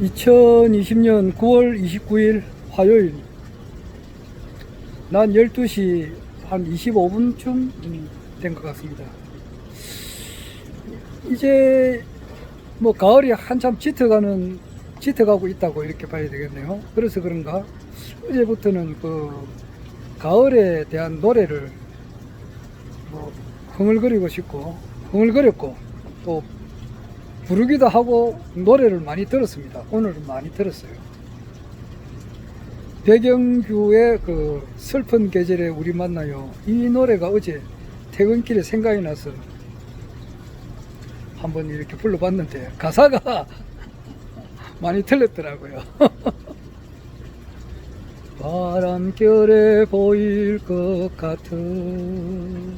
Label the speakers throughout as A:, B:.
A: 2020년 9월 29일 화요일 난 12시 한 25분쯤 된 것 같습니다. 이제 뭐 가을이 한참 짙어가고 있다고 이렇게 봐야 되겠네요. 그래서 그런가 어제부터는 그 가을에 대한 노래를 뭐 흥얼거렸고 또 부르기도 하고 노래를 많이 들었습니다. 오늘은 많이 들었어요. 백영규의 그 슬픈 계절에 우리 만나요, 이 노래가 어제 퇴근길에 생각이 나서 한번 이렇게 불러봤는데 가사가 많이 틀렸더라고요. 바람결에 보일 것 같은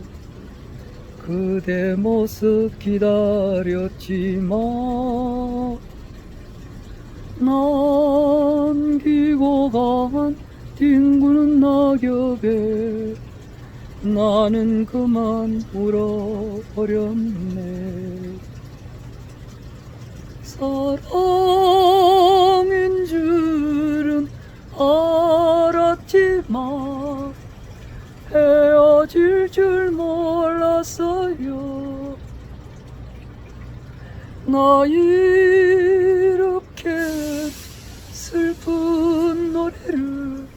A: 그대 모습 기다렸지만 남기고 간 뒹구는 낙엽에 나는 그만 울어버렸네. 사랑인 줄은 알았지만 헤어질 줄 몰랐어요. 나 이렇게 슬픈 노래를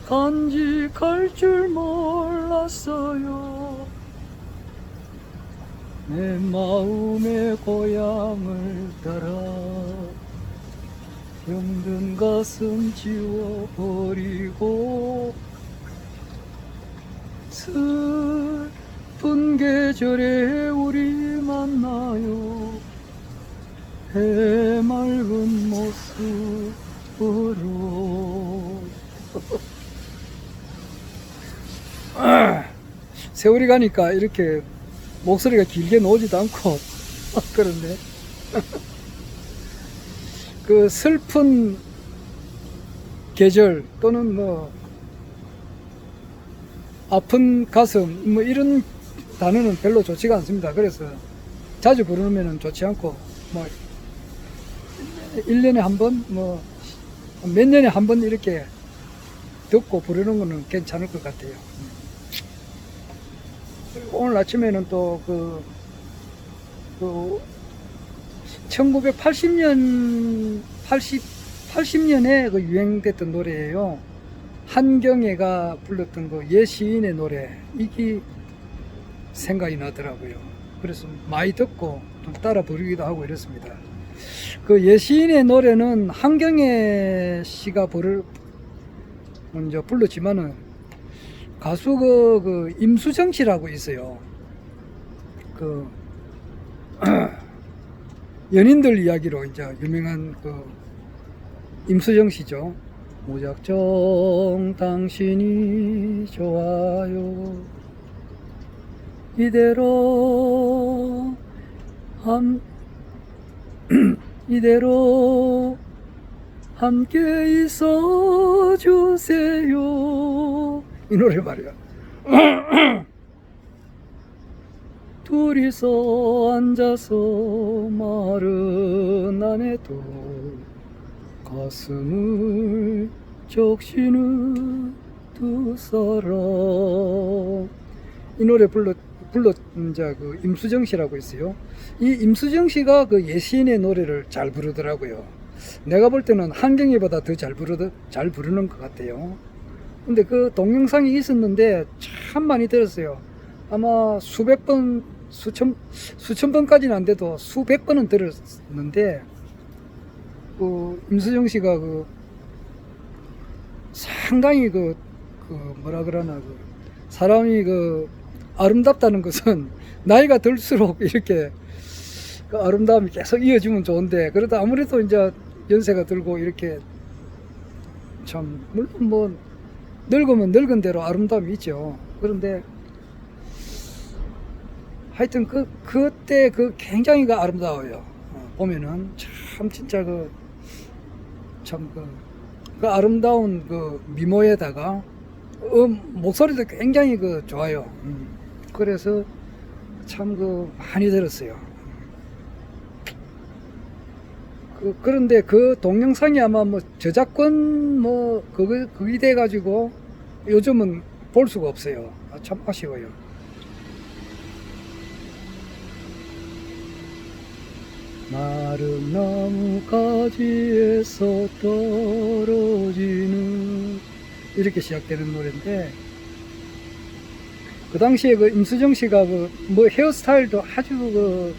A: 간직할 줄 몰랐어요. 내 마음의 고향을 따라 병든 가슴 지워버리고 슬픈 계절에 우리 만나요. 해맑은 모습으로. 세월이 가니까 이렇게 목소리가 길게 나오지도 않고 그런데 그 슬픈 계절 또는 뭐 아픈 가슴 뭐 이런 단어는 별로 좋지가 않습니다. 그래서 자주 부르면 좋지 않고 뭐 1년에 한 번 뭐 몇 년에 한 번 이렇게 듣고 부르는 거는 괜찮을 것 같아요. 오늘 아침에는 또 그 1980년에 그 유행됐던 노래예요. 한경애가 불렀던 그 옛 시인의 노래, 이게 생각이 나더라고요. 그래서 많이 듣고 좀 따라 부르기도 하고 이랬습니다. 그 옛 시인의 노래는 한경애 씨가 먼저 불렀지만은 가수 그 임수정 씨라고 있어요. 그 연인들 이야기로 이제 유명한 그 임수정 씨죠. 무작정 당신이 좋아요. 이대로 함께 있어 주세요. 이 노래 말이야. 둘이서 앉아서 말은 안 해도 가슴을 적시는 두 사람. 이 노래 불렀 이제 그 임수정 씨라고 있어요. 이 임수정 씨가 그 예시인의 노래를 잘 부르더라고요. 내가 볼 때는 한경애보다 더 잘 부르는 것 같아요. 근데 그 동영상이 있었는데 참 많이 들었어요. 아마 수천 번까지는 안 돼도 수백 번은 들었는데, 그 임수정 씨가 그 상당히 뭐라 그러나 사람이 아름답다는 것은 나이가 들수록 이렇게 그 아름다움이 계속 이어지면 좋은데, 그러다 아무래도 이제 연세가 들고 이렇게 참 물론 뭐 늙으면 늙은 대로 아름다움이 있죠. 그런데 하여튼 그때 굉장히 아름다워요. 보면은 참 진짜 그 아름다운 그 미모에다가 목소리도 굉장히 좋아요. 그래서 참 많이 들었어요. 그런데 그 동영상이 아마 뭐 저작권 뭐 그게 돼 가지고 요즘은 볼 수가 없어요. 참 아쉬워요. 마른 나무가지에서 떨어지는 이렇게 시작되는 노래인데, 그 당시에 그 임수정 씨가 그 뭐 헤어스타일도 아주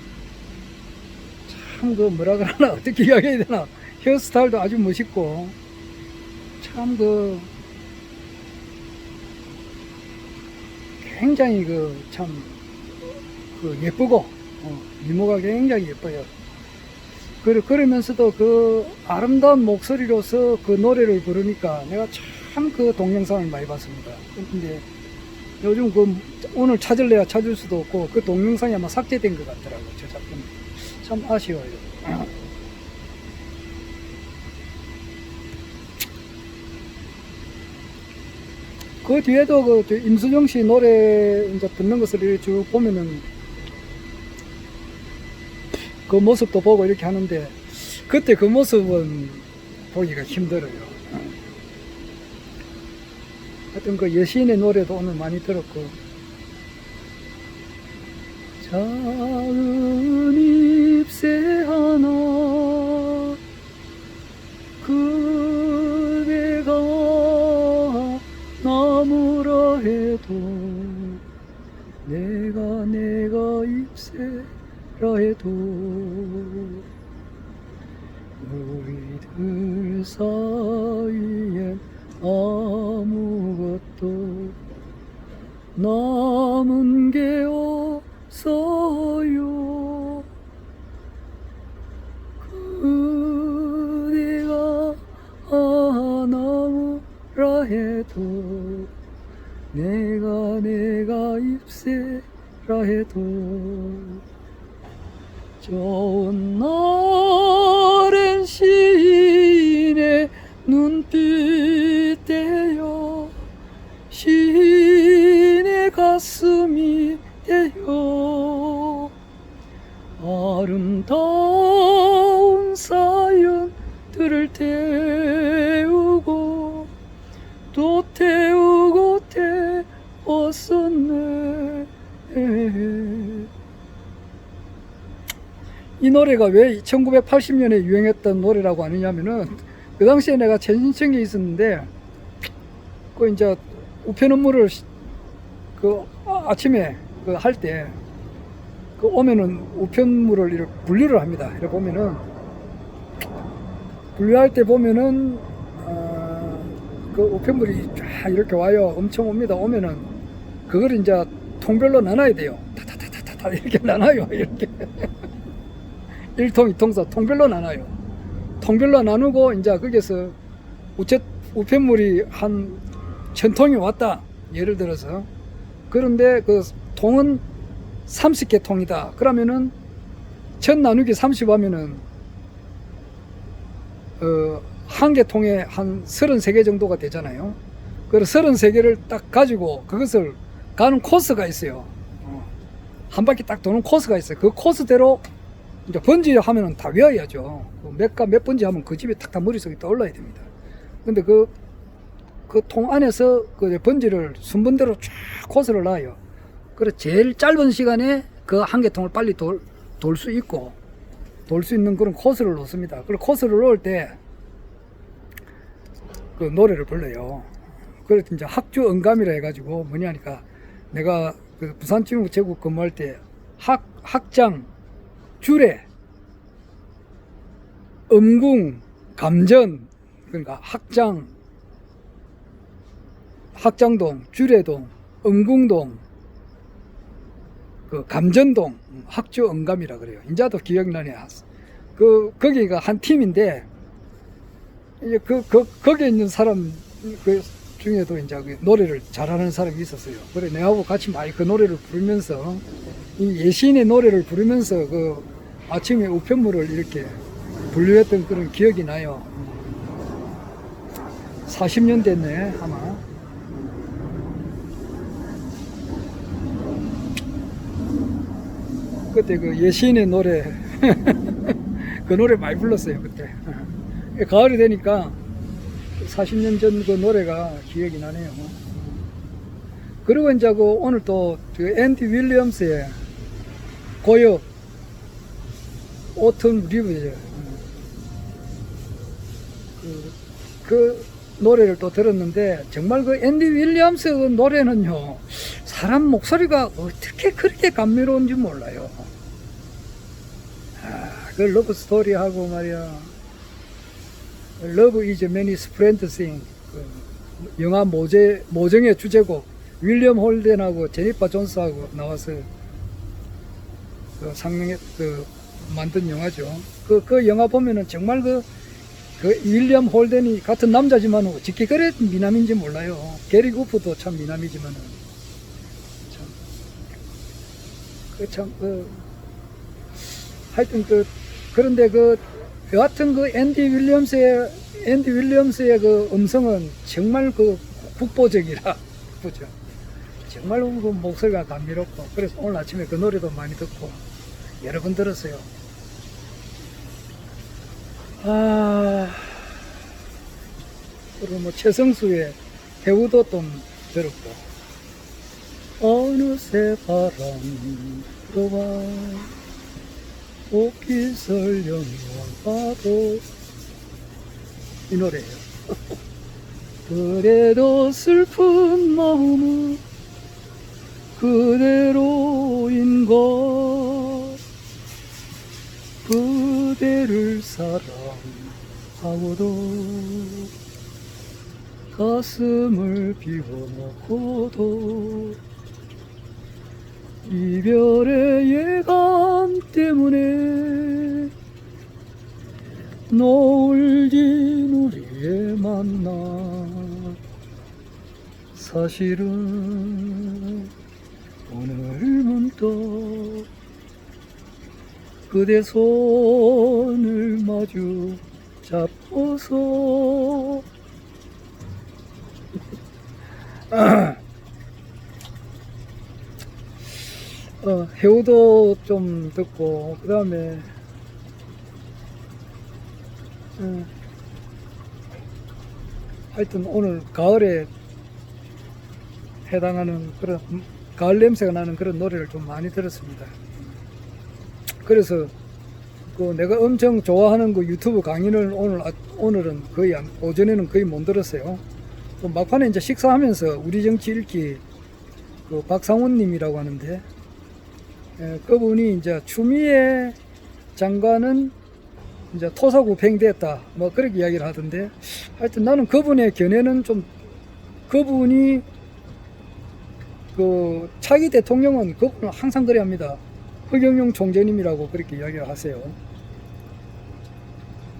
A: 참 뭐라 그러나 어떻게 이야기해야 되나, 헤어스타일도 아주 멋있고 참 굉장히 참 예쁘고 미모가 굉장히 예뻐요. 그러면서도 그 아름다운 목소리로서 그 노래를 부르니까 내가 참 그 동영상을 많이 봤습니다. 근데 요즘 오늘 찾을래야 찾을 수도 없고 그 동영상이 아마 삭제된 것 같더라고요. 저작권이. 참 아쉬워요. 그 뒤에도 임수정 씨 노래 이제 듣는 것을 이렇게 쭉 보면은 그 모습도 보고 이렇게 하는데, 그때 그 모습은 보기가 힘들어요. 하여튼 그 여시인의 노래도 오늘 많이 들었고, 작은 잎새 하나 그대가 나무라 해도 내가 잎새라 해도 우리들 사이엔 아무것도 남은 게 없어요. 그대가 나무라 해도 내가 잎새라 해도 좋은 날엔 시인의 눈빛대요 시인의 가슴이 대요 아름다운 사연들을 태우고 또 태우고 태웠었네. 이 노래가 왜 1980년에 유행했던 노래라고 하느냐면은, 그 당시에 내가 천신청에 있었는데 그 이제 우편 업무를 아침에 할 때 오면은 우편물을 이렇게 분류를 합니다. 이렇게 보면은 분류할 때 보면은 그 우편물이 쫙 이렇게 와요. 엄청 옵니다. 오면은 그걸 이제 통별로 나눠야 돼요. 타타타타타 이렇게 나눠요. 이렇게 1통, 2통, 4통 통별로 나눠요. 통별로 나누고 이제 거기서 우편물이 한 1000통이 왔다. 예를 들어서. 그런데 그 통은 30개 통이다. 그러면은 1000 나누기 30 하면은 한 개 통에 한 33개 정도가 되잖아요. 그래서 33개를 딱 가지고 그것을 가는 코스가 있어요. 한 바퀴 딱 도는 코스가 있어요. 그 코스대로 이제 번지 하면은 다 외워야죠. 몇 번지 하면 그 집에 탁 머릿속에 떠올라야 됩니다. 근데 그 통 안에서 그 번지를 순번대로 쫙 코스를 놔요. 그래서 제일 짧은 시간에 그 한 개 통을 빨리 돌 수 있고, 돌 수 있는 그런 코스를 놓습니다. 그리고 코스를 놓을 때 그 노래를 불러요. 그래서 이제 학주 응감이라 해가지고 뭐냐니까, 내가 그 부산지문구체국 근무할 때 학장, 주례, 음궁, 감전, 그러니까 학장동, 주례동, 음궁동, 그 감전동, 학주 응감이라 그래요. 인자도 기억나네. 거기가 한 팀인데, 이제 거기에 있는 사람 중에도 이제 노래를 잘하는 사람이 있었어요. 그래 내하고 같이 많이 그 노래를 부르면서, 이 예시인의 노래를 부르면서 아침에 우편물을 이렇게 분류했던 그런 기억이 나요. 40년 됐네 아마. 그때 그 예시인의 노래 그 노래 많이 불렀어요 그때. 가을이 되니까 40년 전 그 노래가 기억이 나네요. 그리고 이제 그 오늘 또 그 앤디 윌리엄스의 고요 오튼 리브죠. 그 노래를 또 들었는데 정말 그 앤디 윌리엄스 그 노래는요 사람 목소리가 어떻게 그렇게 감미로운지 몰라요. 그 러브 스토리하고 말이야, Love is many different things, 그 영화 모정의 주제곡 윌리엄 홀덴하고 제니퍼 존스하고 나와서 그 상영했 그 만든 영화죠. 그 영화 보면은 정말 그 윌리엄 홀덴이 같은 남자지만 어떻게 그래 미남인지 몰라요. 게리 구프도 참 미남이지만은 하여튼 그런데 여하튼 앤디 윌리엄스의 그 음성은 정말 국보적이라 그죠. 정말 그 목소리가 감미롭고, 그래서 오늘 아침에 그 노래도 많이 듣고 여러 번 들었어요. 그리고 뭐 최성수의 배우도 좀 들었고, 어느새 바람 불어와 옷깃을 연어봐도, 이 노래예요. 그래도 슬픈 마음은 그대로인 것, 그대를 사랑하고도 가슴을 비워놓고도 이별의 예감 때문에 노을진 우리의 만남, 사실은 오늘 문득 그대 손을 마주 잡고서 해우도 좀 듣고, 그 다음에 하여튼 오늘 가을에 해당하는 그런 가을 냄새가 나는 그런 노래를 좀 많이 들었습니다. 그래서 내가 엄청 좋아하는 그 유튜브 강의를 오늘은 거의 오전에는 거의 못 들었어요. 또 막판에 이제 식사하면서 우리 정치 읽기 그 박상훈 님이라고 하는데, 그분이 이제 추미애 장관은 이제 토사구 팽됐다 뭐 그렇게 이야기를 하던데, 하여튼 나는 그분의 견해는 좀, 그분이 차기 대통령은 그분은 항상 그래 합니다. 허경영 총재님이라고 그렇게 이야기를 하세요.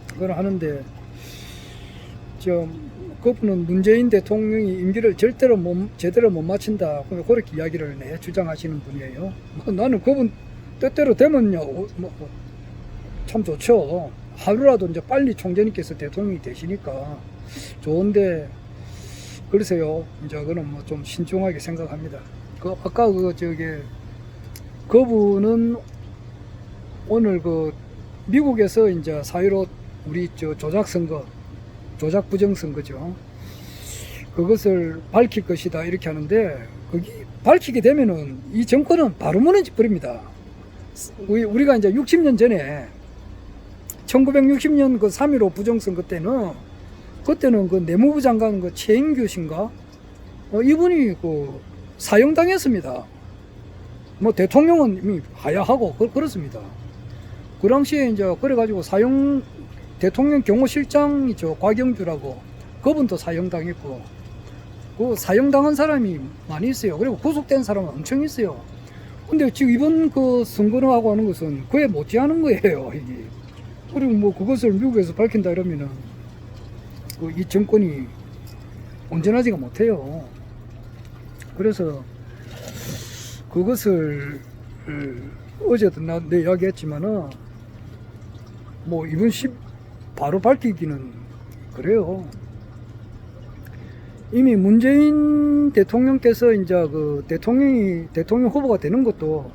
A: 그걸 하는데, 그분은 문재인 대통령이 임기를 제대로 못 마친다, 그렇게 이야기를 주장하시는 분이에요. 나는 그분 뜻대로 되면요 참 좋죠. 하루라도 이제 빨리 총재님께서 대통령이 되시니까 좋은데, 그러세요. 이제 그거는 뭐 좀 신중하게 생각합니다. 아까 그분은 오늘 미국에서 이제 4.15 우리 조작 부정선거죠. 그것을 밝힐 것이다 이렇게 하는데, 그게 밝히게 되면은 이 정권은 바로 무너져 버립니다. 우리가 이제 60년 전에 1960년 3.15 부정선거 때는, 그때는 내무부 장관 최인규 씨인가 이분이 사형당했습니다. 뭐 대통령은 이미 하야하고 그렇습니다. 그 당시에 이제 그래가지고 대통령 경호실장이죠, 곽영주라고, 그분도 사형당했고, 그 사형당한 사람이 많이 있어요. 그리고 구속된 사람은 엄청 있어요. 근데 지금 이번 선거하고 하는 것은 그에 못지않은 거예요, 이게. 그리고 뭐 그것을 미국에서 밝힌다 이러면은 이 정권이 온전하지가 못해요. 그래서 그것을 어제도 내 이야기했지만은, 뭐 이번 바로 밝히기는 그래요. 이미 문재인 대통령께서 이제 대통령 후보가 되는 것도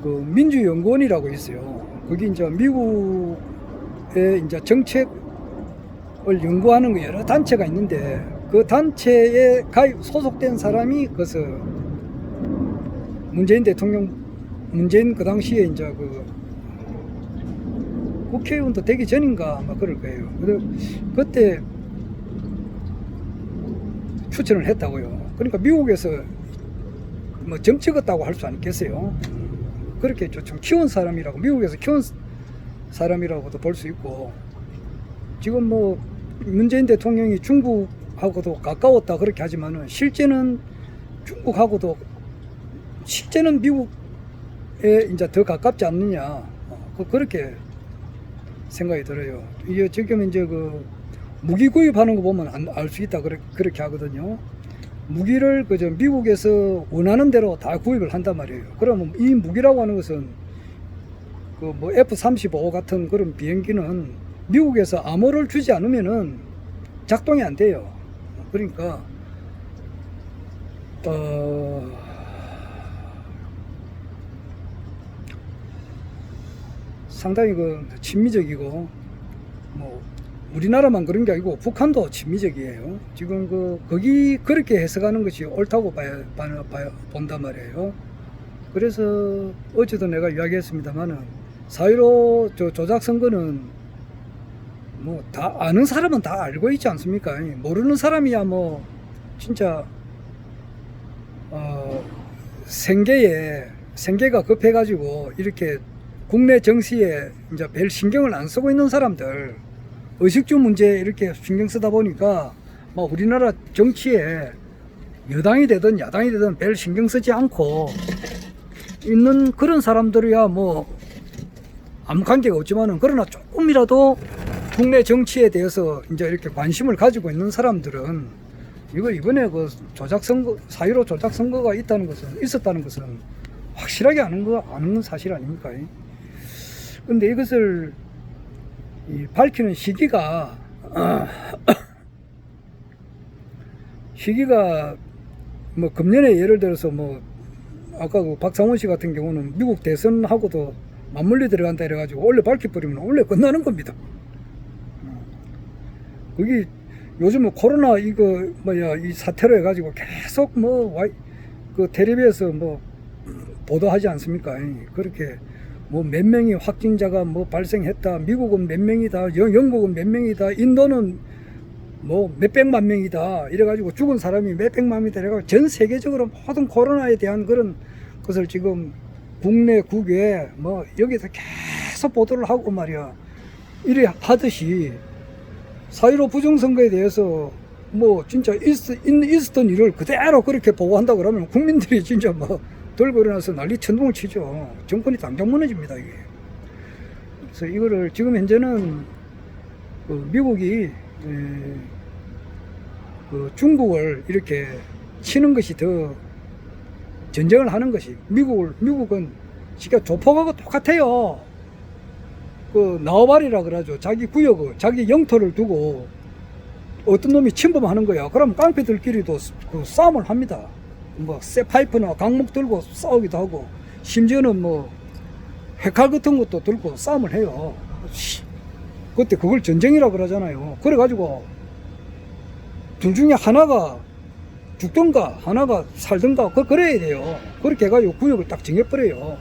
A: 민주연구원이라고 있어요. 거기 이제 미국의 이제 정책을 연구하는 거 여러 단체가 있는데 그 단체에 가입 소속된 사람이 그래서 문재인 그 당시에 이제 그 국회의원도 되기 전인가 아마 그럴 거예요. 그때 추천을 했다고요. 그러니까 미국에서 뭐 점 찍었다고 할 수 않겠어요. 그렇게 좀 키운 사람이라고, 미국에서 키운 사람이라고도 볼 수 있고, 지금 뭐 문재인 대통령이 중국하고도 가까웠다 그렇게 하지만은 실제는 중국하고도 실제는 미국에 이제 더 가깝지 않느냐, 그렇게 생각이 들어요. 이게 지금 이제 그 무기 구입하는 거 보면 알 수 있다 그렇게 하거든요. 무기를 그저 미국에서 원하는 대로 다 구입을 한단 말이에요. 그러면 이 무기라고 하는 것은 그 뭐 F-35 같은 그런 비행기는 미국에서 암호를 주지 않으면은 작동이 안 돼요. 그러니까 상당히 그 친미적이고, 뭐 우리나라만 그런 게 아니고 북한도 친미적이에요. 지금 거기 그렇게 해석하는 것이 옳다고 본단 말이에요. 그래서 어제도 내가 이야기했습니다만은 4.15 조작 선거는 뭐 다 아는 사람은 다 알고 있지 않습니까? 모르는 사람이야 뭐 진짜 생계가 급해가지고 이렇게 국내 정치에 이제 별 신경을 안 쓰고 있는 사람들, 의식주 문제에 이렇게 신경 쓰다 보니까 막 우리나라 정치에 여당이 되든 야당이 되든 별 신경 쓰지 않고 있는 그런 사람들이야 뭐 아무 관계가 없지만은, 그러나 조금이라도 국내 정치에 대해서 이제 이렇게 관심을 가지고 있는 사람들은 이번에 그 조작선거, 4.15 조작선거가 있었다는 것은 확실하게 아는 사실 아닙니까? 근데 이것을 밝히는 시기가 뭐 금년에 예를 들어서 뭐 아까 그 박상원 씨 같은 경우는 미국 대선하고도 맞물려 들어간다 이래가지고 원래 밝혀버리면 원래 끝나는 겁니다. 거기 요즘은 코로나 이 사태로 해가지고 계속 그 텔레비에서 뭐 보도하지 않습니까? 그렇게 뭐 몇 명이 확진자가 뭐 발생했다, 미국은 몇 명이다, 영국은 몇 명이다, 인도는 뭐 몇백만 명이다 이래가지고 죽은 사람이 몇백만 명이다 이래가지고 전 세계적으로 모든 코로나에 대한 그런 것을 지금 국내 국외 뭐 여기서 계속 보도를 하고 말이야. 이래 하듯이 4.15 부정선거에 대해서 뭐 진짜 있었던 일을 그대로 그렇게 보고한다 그러면 국민들이 진짜 뭐 들고 일어나서 난리 천둥을 치죠. 정권이 당장 무너집니다, 이게. 그래서 이거를 지금 현재는 그 미국이 그 중국을 이렇게 치는 것이 더 전쟁을 하는 것이, 미국은 진짜 조폭하고 똑같아요. 그 나와바리라 그러죠. 자기 구역을, 자기 영토를 두고 어떤 놈이 침범하는 거야. 그럼 깡패들끼리도 그 싸움을 합니다. 뭐 쇠파이프나 강목 들고 싸우기도 하고, 심지어는 뭐 핵칼 같은 것도 들고 싸움을 해요. 그때 그걸 전쟁이라 그러잖아요. 그래가지고 둘 중에 하나가 죽든가 하나가 살든가 그래야 돼요. 그렇게 해가지고 구역을 딱 정해버려요.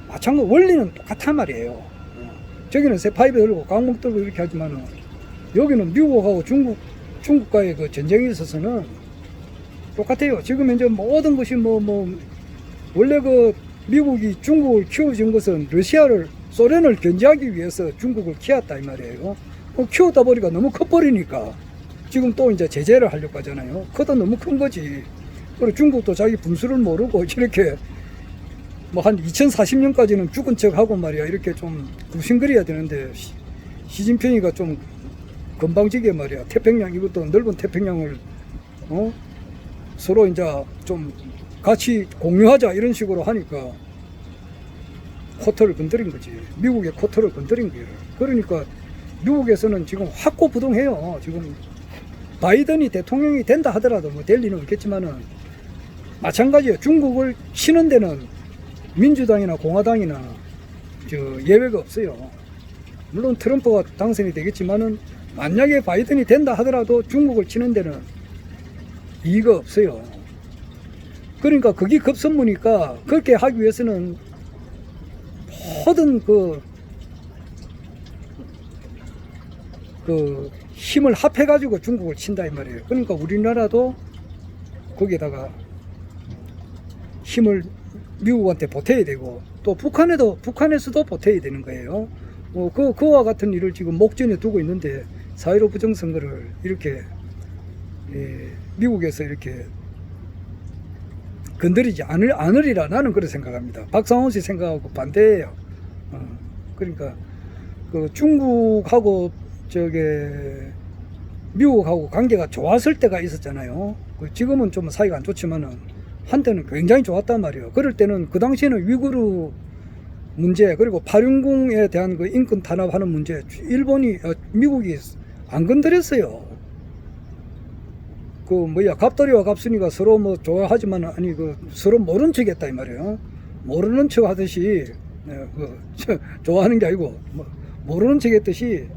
A: 마찬가지 원리는 똑같단 말이에요. 저기는 쇠파이프 들고 강목 들고 이렇게 하지만은 여기는 미국하고 중국과의 그 전쟁에 있어서는 똑같아요. 지금 이제 모든 것이 원래 그 미국이 중국을 키워준 것은 소련을 견제하기 위해서 중국을 키웠다 이 말이에요. 키웠다 보니까 너무 커버리니까 지금 또 이제 제재를 하려고 하잖아요. 커도 너무 큰 거지. 그리고 중국도 자기 분수를 모르고 이렇게 뭐 한 2040년까지는 죽은 척하고 말이야. 이렇게 좀 굽신거려야 되는데 시진핑이가 좀 건방지게 말이야. 태평양, 이것도 넓은 태평양을 서로 이제 좀 같이 공유하자 이런 식으로 하니까 코트를 건드린 거지. 미국의 코트를 건드린 거예요. 그러니까 미국에서는 지금 확고부동해요. 지금 바이든이 대통령이 된다 하더라도 뭐 될 리는 없겠지만은 마찬가지예요. 중국을 치는 데는 민주당이나 공화당이나 예외가 없어요. 물론 트럼프가 당선이 되겠지만은 만약에 바이든이 된다 하더라도 중국을 치는 데는 이의가 없어요. 그러니까 그게 급선무니까 그렇게 하기 위해서는 모든 그 힘을 합해가지고 중국을 친다 이 말이에요. 그러니까 우리나라도 거기에다가 힘을 미국한테 보태야 되고 또 북한에서도 보태야 되는 거예요. 그와 같은 일을 지금 목전에 두고 있는데 4.15 부정선거를 이렇게 미국에서 이렇게 건드리지 않으리라 나는 그렇게 생각합니다. 박상원 씨 생각하고 반대예요. 그러니까 그 중국하고 미국하고 관계가 좋았을 때가 있었잖아요. 지금은 좀 사이가 안 좋지만은 한때는 굉장히 좋았단 말이에요. 그럴 때는 그 당시에는 위구르 문제 그리고 파륜궁에 대한 그 인권 탄압하는 문제 미국이 안 건드렸어요. 갑돌이와 갑순이가 서로 뭐 좋아하지만 아니 서로 모른 척했다 이 말이에요. 모르는 척 하듯이 좋아하는 게 아니고 모르는 척했듯이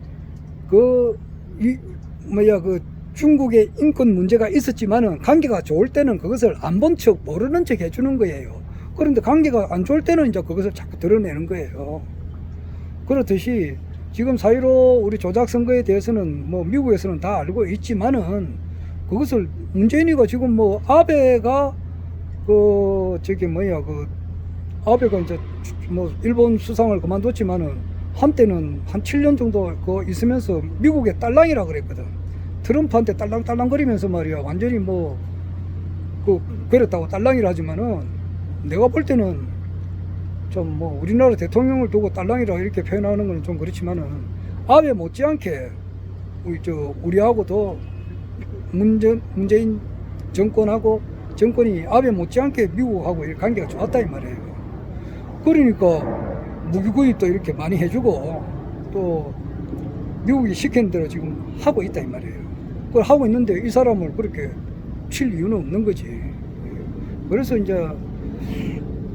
A: 중국의 인권 문제가 있었지만은 관계가 좋을 때는 그것을 안 본 척 모르는 척 해주는 거예요. 그런데 관계가 안 좋을 때는 이제 그것을 자꾸 드러내는 거예요. 그렇듯이 지금 4.15 우리 조작선거에 대해서는 뭐 미국에서는 다 알고 있지만은 그것을 문재인이가 지금 아베가 아베가 이제 일본 수상을 그만뒀지만은 한때는 한 7년 정도 있으면서 미국의 딸랑이라 그랬거든. 트럼프한테 딸랑딸랑거리면서 말이야. 완전히 그랬다고 딸랑이라 하지만은 내가 볼 때는 좀 우리나라 대통령을 두고 딸랑이라 이렇게 표현하는 건 좀 그렇지만은 아베 못지않게 우리하고도 문재인 정권이 아베 못지않게 미국하고 관계가 좋았다 이 말이에요. 그러니까 무기구입도 이렇게 많이 해주고 또 미국이 시키는 대로 지금 하고 있다 이 말이에요. 그걸 하고 있는데 이 사람을 그렇게 칠 이유는 없는 거지. 그래서 이제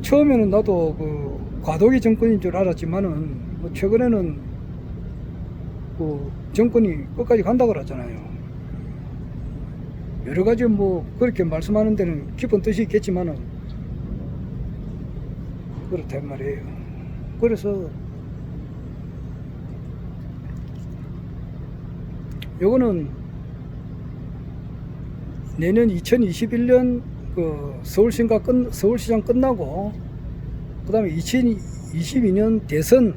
A: 처음에는 나도 과도기 정권인 줄 알았지만은 최근에는 정권이 끝까지 간다고 그러잖아요. 여러 가지 그렇게 말씀하는 데는 깊은 뜻이 있겠지만은 그렇단 말이에요. 그래서 요거는 내년 2021년 서울시장 끝나고 그 다음에 2022년 대선을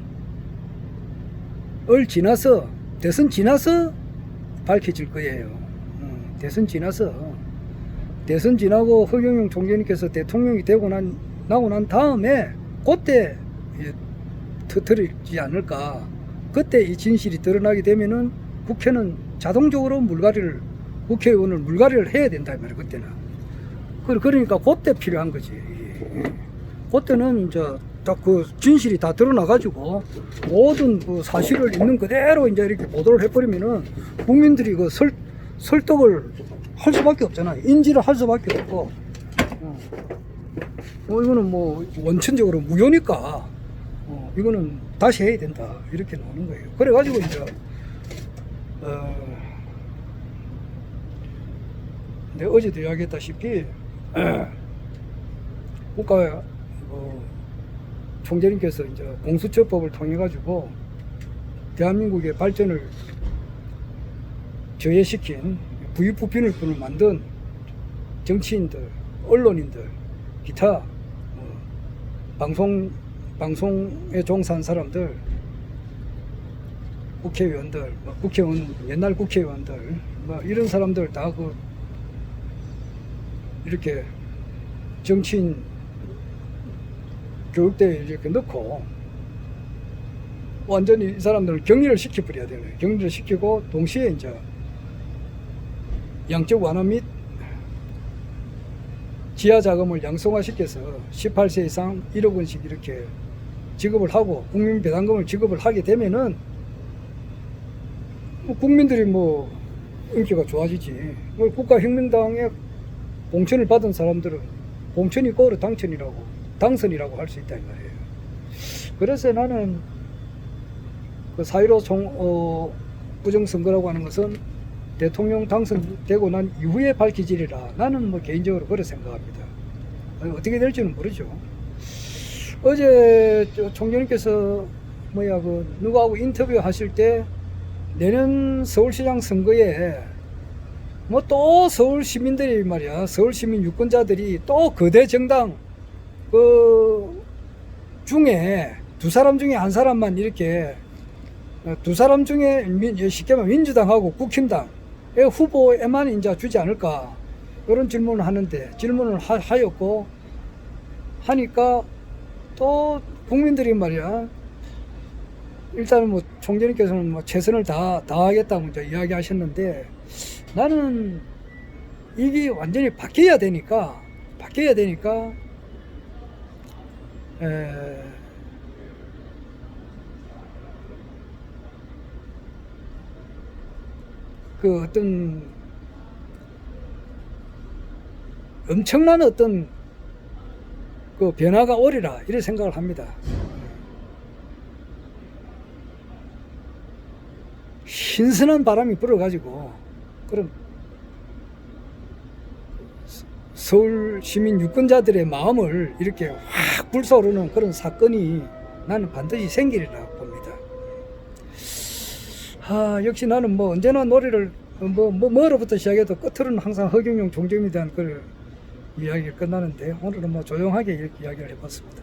A: 지나서 대선 밝혀질 거예요. 대선 지나고 허경영 총재님께서 대통령이 나고 난 다음에 그때 터뜨리지 않을까. 그때 이 진실이 드러나게 되면은 국회는 자동적으로 국회의원을 물갈이를 해야 된다 말이에요. 그때는. 그러니까 그때 필요한 거지. 그때는 이제 딱 진실이 다 드러나가지고 모든 사실을 있는 그대로 이제 이렇게 보도를 해버리면은 국민들이 설득을 할 수밖에 없잖아요. 인지를 할 수밖에 없고. 이거는 원천적으로 무효니까 이거는 다시 해야 된다 이렇게 나오는 거예요. 그래가지고 이제 내가 어제도 이야기했다시피 국가 총재님께서 이제 공수처법을 통해 가지고 대한민국의 발전을 저해시킨 부유부핀을 만든 정치인들, 언론인들, 기타 방송에 종사한 사람들, 국회의원들, 옛날 국회의원들, 이런 사람들 다 이렇게 정치인 교육대에 이렇게 넣고 완전히 이 사람들을 격리를 시켜버려야 되는 거예요. 격리를 시키고 동시에 이제 양적 완화 및 지하 자금을 양성화시켜서 18세 이상 1억 원씩 이렇게 지급을 하고 국민 배당금을 지급을 하게 되면은 국민들이 인기가 좋아지지. 국가혁명당에 공천을 받은 사람들은 공천이 고로 당선이라고 할 수 있다 이 말이에요. 그래서 나는 그 4.15 부정선거라고 하는 것은 대통령 당선되고 난 이후에 밝혀지리라. 나는 뭐 개인적으로 그렇게 생각합니다. 어떻게 될지는 모르죠. 어제 총장님께서 누구하고 인터뷰 하실 때 내년 서울시장 선거에 뭐 또 서울 시민들이 말이야, 서울 시민 유권자들이 또 거대 정당 그 중에 두 사람 중에 한 사람만 이렇게 두 사람 중에 쉽게 말하면 민주당하고 국힘당 후보에만 이제 주지 않을까 이런 질문을 하는데 질문을 하였고 하니까 또 국민들이 말이야 일단은 뭐 총재님께서는 뭐 최선을 다하겠다고 이제 이야기하셨는데 나는 이게 완전히 바뀌어야 되니까 그 어떤 엄청난 어떤 그 변화가 오리라 이렇게 생각을 합니다. 신선한 바람이 불어가지고 그럼 서울 시민 유권자들의 마음을 이렇게 확 불사오르는 그런 사건이 나는 반드시 생기리라 봅니다. 역시 나는 뭐 언제나 노래를 뭐로부터 시작해도 끝으로는 항상 허경영 총재님에 대한 그 이야기가 끝나는데 오늘은 뭐 조용하게 이렇게 이야기를 해봤습니다.